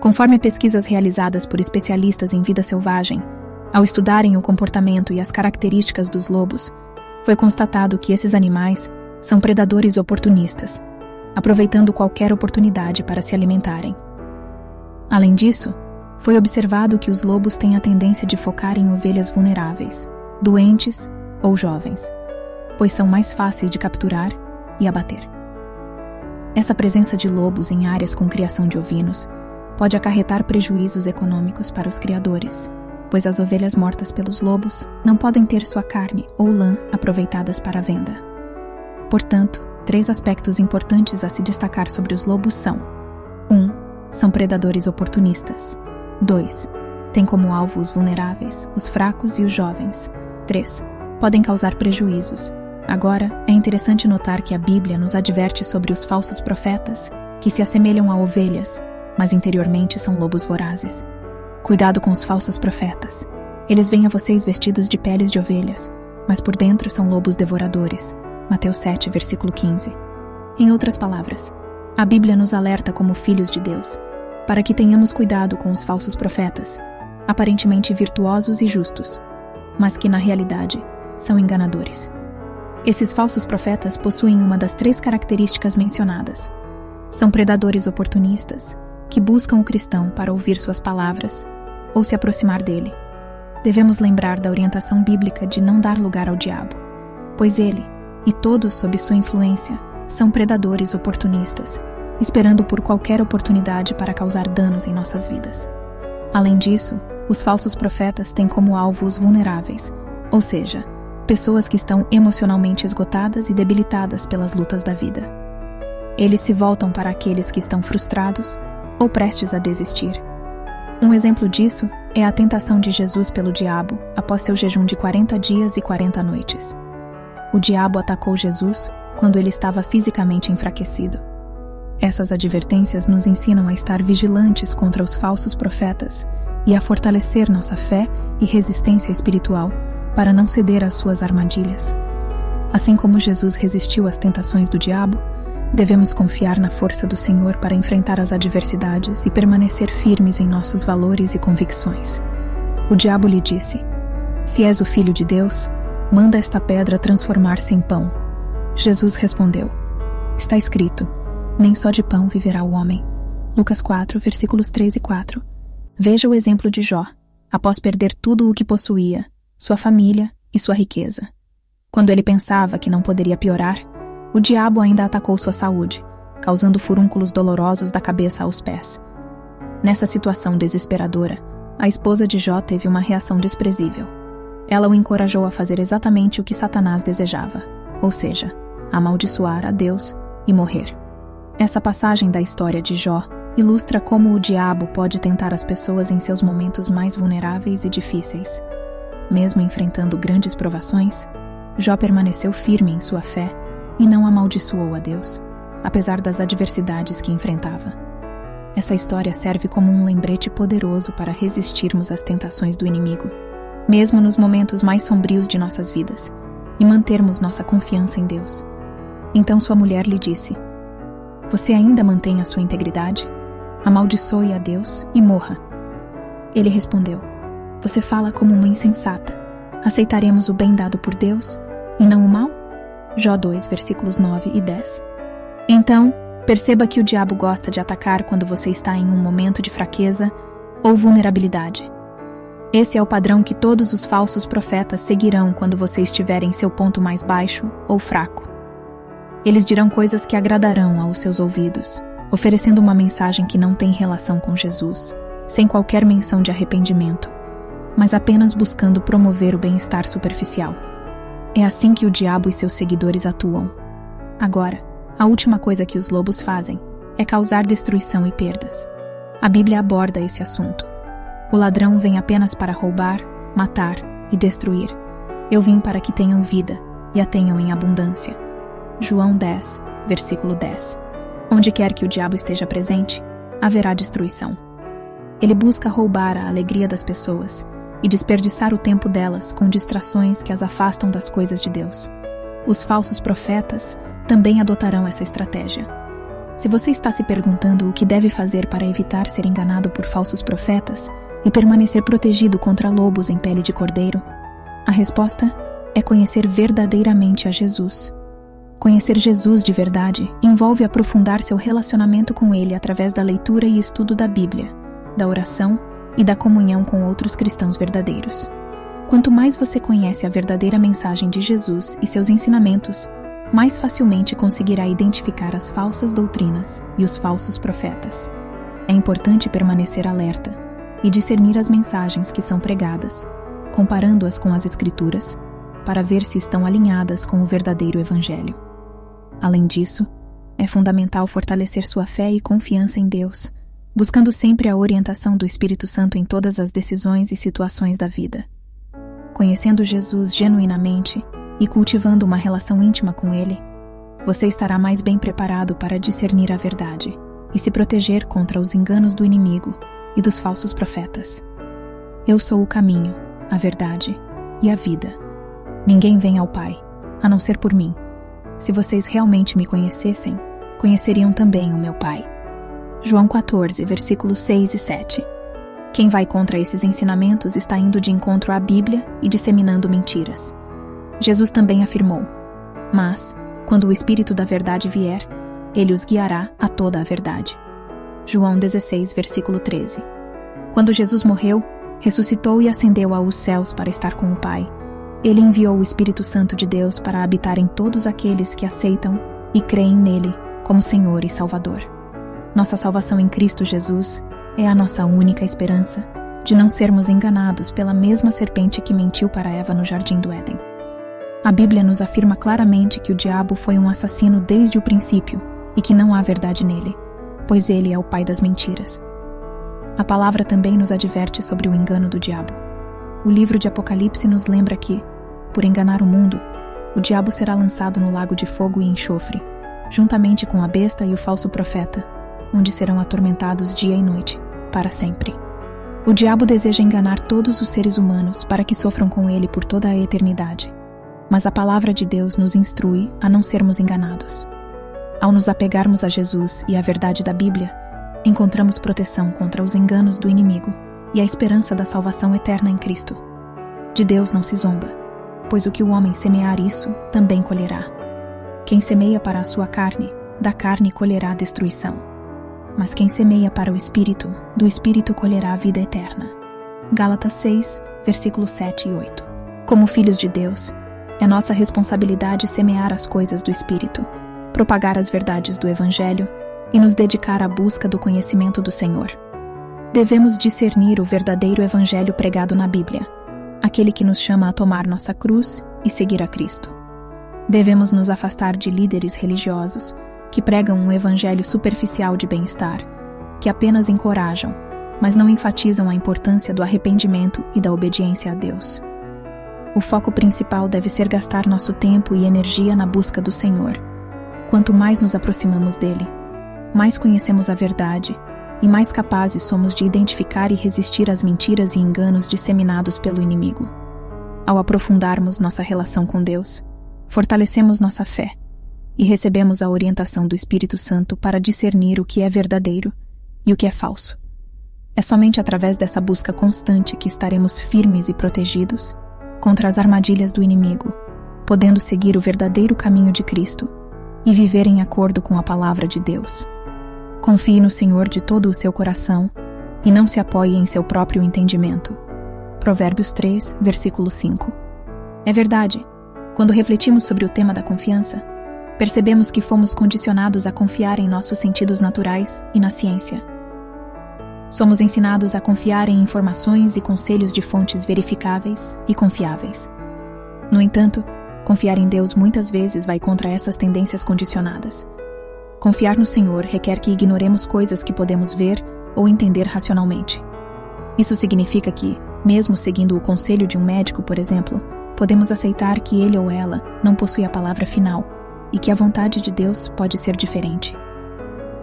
Conforme pesquisas realizadas por especialistas em vida selvagem, ao estudarem o comportamento e as características dos lobos, foi constatado que esses animais são predadores oportunistas, aproveitando qualquer oportunidade para se alimentarem. Além disso, foi observado que os lobos têm a tendência de focar em ovelhas vulneráveis, doentes ou jovens, pois são mais fáceis de capturar e abater. Essa presença de lobos em áreas com criação de ovinos pode acarretar prejuízos econômicos para os criadores, pois as ovelhas mortas pelos lobos não podem ter sua carne ou lã aproveitadas para a venda. Portanto, 3 aspectos importantes a se destacar sobre os lobos são: 1. São predadores oportunistas. 2. Têm como alvo os vulneráveis, os fracos e os jovens. 3. Podem causar prejuízos. Agora, é interessante notar que a Bíblia nos adverte sobre os falsos profetas, que se assemelham a ovelhas, mas interiormente são lobos vorazes. Cuidado com os falsos profetas. Eles vêm a vocês vestidos de peles de ovelhas, mas por dentro são lobos devoradores. Mateus 7, versículo 15. Em outras palavras, a Bíblia nos alerta como filhos de Deus, para que tenhamos cuidado com os falsos profetas, aparentemente virtuosos e justos, mas que na realidade são enganadores. Esses falsos profetas possuem uma das 3 características mencionadas. São predadores oportunistas, que buscam o cristão para ouvir suas palavras ou se aproximar dele. Devemos lembrar da orientação bíblica de não dar lugar ao diabo, pois ele, e todos sob sua influência, são predadores oportunistas, esperando por qualquer oportunidade para causar danos em nossas vidas. Além disso, os falsos profetas têm como alvo os vulneráveis, ou seja, pessoas que estão emocionalmente esgotadas e debilitadas pelas lutas da vida. Eles se voltam para aqueles que estão frustrados ou prestes a desistir. Um exemplo disso é a tentação de Jesus pelo diabo após seu jejum de 40 dias e 40 noites. O diabo atacou Jesus quando ele estava fisicamente enfraquecido. Essas advertências nos ensinam a estar vigilantes contra os falsos profetas e a fortalecer nossa fé e resistência espiritual para não ceder às suas armadilhas. Assim como Jesus resistiu às tentações do diabo, devemos confiar na força do Senhor para enfrentar as adversidades e permanecer firmes em nossos valores e convicções. O diabo lhe disse: "Se és o Filho de Deus, manda esta pedra transformar-se em pão." Jesus respondeu: "Está escrito, nem só de pão viverá o homem." Lucas 4, versículos 3 e 4. Veja o exemplo de Jó, após perder tudo o que possuía, sua família e sua riqueza. Quando ele pensava que não poderia piorar, o diabo ainda atacou sua saúde, causando furúnculos dolorosos da cabeça aos pés. Nessa situação desesperadora, a esposa de Jó teve uma reação desprezível. Ela o encorajou a fazer exatamente o que Satanás desejava, ou seja, amaldiçoar a Deus e morrer. Essa passagem da história de Jó ilustra como o diabo pode tentar as pessoas em seus momentos mais vulneráveis e difíceis. Mesmo enfrentando grandes provações, Jó permaneceu firme em sua fé e não amaldiçoou a Deus, apesar das adversidades que enfrentava. Essa história serve como um lembrete poderoso para resistirmos às tentações do inimigo, mesmo nos momentos mais sombrios de nossas vidas, e mantermos nossa confiança em Deus. Então sua mulher lhe disse: "Você ainda mantém a sua integridade? Amaldiçoe a Deus e morra." Ele respondeu: "Você fala como uma insensata. Aceitaremos o bem dado por Deus e não o mal?" Jó 2, versículos 9 e 10. Então, perceba que o diabo gosta de atacar quando você está em um momento de fraqueza ou vulnerabilidade. Esse é o padrão que todos os falsos profetas seguirão quando você estiver em seu ponto mais baixo ou fraco. Eles dirão coisas que agradarão aos seus ouvidos, oferecendo uma mensagem que não tem relação com Jesus, sem qualquer menção de arrependimento, mas apenas buscando promover o bem-estar superficial. É assim que o diabo e seus seguidores atuam. Agora, a última coisa que os lobos fazem é causar destruição e perdas. A Bíblia aborda esse assunto. O ladrão vem apenas para roubar, matar e destruir. Eu vim para que tenham vida e a tenham em abundância. João 10, versículo 10. Onde quer que o diabo esteja presente, haverá destruição. Ele busca roubar a alegria das pessoas e desperdiçar o tempo delas com distrações que as afastam das coisas de Deus. Os falsos profetas também adotarão essa estratégia. Se você está se perguntando o que deve fazer para evitar ser enganado por falsos profetas e permanecer protegido contra lobos em pele de cordeiro, a resposta é conhecer verdadeiramente a Jesus. Conhecer Jesus de verdade envolve aprofundar seu relacionamento com Ele através da leitura e estudo da Bíblia, da oração e da comunhão com outros cristãos verdadeiros. Quanto mais você conhece a verdadeira mensagem de Jesus e seus ensinamentos, mais facilmente conseguirá identificar as falsas doutrinas e os falsos profetas. É importante permanecer alerta e discernir as mensagens que são pregadas, comparando-as com as Escrituras, para ver se estão alinhadas com o verdadeiro Evangelho. Além disso, é fundamental fortalecer sua fé e confiança em Deus, buscando sempre a orientação do Espírito Santo em todas as decisões e situações da vida. Conhecendo Jesus genuinamente e cultivando uma relação íntima com Ele, você estará mais bem preparado para discernir a verdade e se proteger contra os enganos do inimigo e dos falsos profetas. Eu sou o caminho, a verdade e a vida. Ninguém vem ao Pai, a não ser por mim. Se vocês realmente me conhecessem, conheceriam também o meu Pai. João 14, versículos 6 e 7. Quem vai contra esses ensinamentos está indo de encontro à Bíblia e disseminando mentiras. Jesus também afirmou: mas, quando o Espírito da verdade vier, ele os guiará a toda a verdade. João 16, versículo 13. Quando Jesus morreu, ressuscitou e ascendeu aos céus para estar com o Pai, ele enviou o Espírito Santo de Deus para habitar em todos aqueles que aceitam e creem nele como Senhor e Salvador. Nossa salvação em Cristo Jesus é a nossa única esperança de não sermos enganados pela mesma serpente que mentiu para Eva no Jardim do Éden. A Bíblia nos afirma claramente que o diabo foi um assassino desde o princípio e que não há verdade nele, pois ele é o pai das mentiras. A palavra também nos adverte sobre o engano do diabo. O livro de Apocalipse nos lembra que, por enganar o mundo, o diabo será lançado no lago de fogo e enxofre, juntamente com a besta e o falso profeta, onde serão atormentados dia e noite, para sempre. O diabo deseja enganar todos os seres humanos para que sofram com ele por toda a eternidade. Mas a palavra de Deus nos instrui a não sermos enganados. Ao nos apegarmos a Jesus e à verdade da Bíblia, encontramos proteção contra os enganos do inimigo e a esperança da salvação eterna em Cristo. De Deus não se zomba, pois o que o homem semear isso, também colherá. Quem semeia para a sua carne, da carne colherá destruição. Mas quem semeia para o Espírito, do Espírito colherá a vida eterna. Gálatas 6, versículos 7 e 8. Como filhos de Deus, é nossa responsabilidade semear as coisas do Espírito, propagar as verdades do Evangelho e nos dedicar à busca do conhecimento do Senhor. Devemos discernir o verdadeiro Evangelho pregado na Bíblia, aquele que nos chama a tomar nossa cruz e seguir a Cristo. Devemos nos afastar de líderes religiosos que pregam um evangelho superficial de bem-estar, que apenas encorajam, mas não enfatizam a importância do arrependimento e da obediência a Deus. O foco principal deve ser gastar nosso tempo e energia na busca do Senhor. Quanto mais nos aproximamos dele, mais conhecemos a verdade e mais capazes somos de identificar e resistir às mentiras e enganos disseminados pelo inimigo. Ao aprofundarmos nossa relação com Deus, fortalecemos nossa fé e recebemos a orientação do Espírito Santo para discernir o que é verdadeiro e o que é falso. É somente através dessa busca constante que estaremos firmes e protegidos contra as armadilhas do inimigo, podendo seguir o verdadeiro caminho de Cristo e viver em acordo com a palavra de Deus. Confie no Senhor de todo o seu coração e não se apoie em seu próprio entendimento. Provérbios 3, versículo 5. É verdade, quando refletimos sobre o tema da confiança, percebemos que fomos condicionados a confiar em nossos sentidos naturais e na ciência. Somos ensinados a confiar em informações e conselhos de fontes verificáveis e confiáveis. No entanto, confiar em Deus muitas vezes vai contra essas tendências condicionadas. Confiar no Senhor requer que ignoremos coisas que podemos ver ou entender racionalmente. Isso significa que, mesmo seguindo o conselho de um médico, por exemplo, podemos aceitar que ele ou ela não possui a palavra final e que a vontade de Deus pode ser diferente.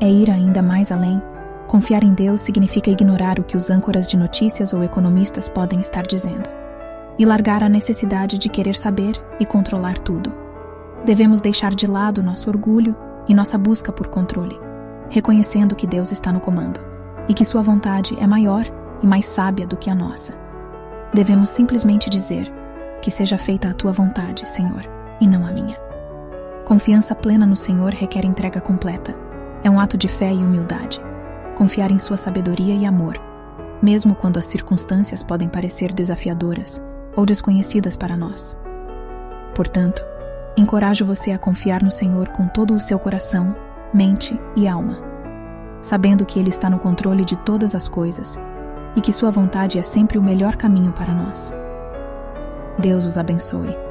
É ir ainda mais além. Confiar em Deus significa ignorar o que os âncoras de notícias ou economistas podem estar dizendo e largar a necessidade de querer saber e controlar tudo. Devemos deixar de lado nosso orgulho e nossa busca por controle reconhecendo que Deus está no comando e que sua vontade é maior e mais sábia do que a nossa. Devemos simplesmente dizer: que seja feita a tua vontade, Senhor, e não a minha. Confiança plena no Senhor requer entrega completa. É um ato de fé e humildade. Confiar em sua sabedoria e amor, mesmo quando as circunstâncias podem parecer desafiadoras ou desconhecidas para nós. Portanto, encorajo você a confiar no Senhor com todo o seu coração, mente e alma, sabendo que Ele está no controle de todas as coisas e que sua vontade é sempre o melhor caminho para nós. Deus os abençoe.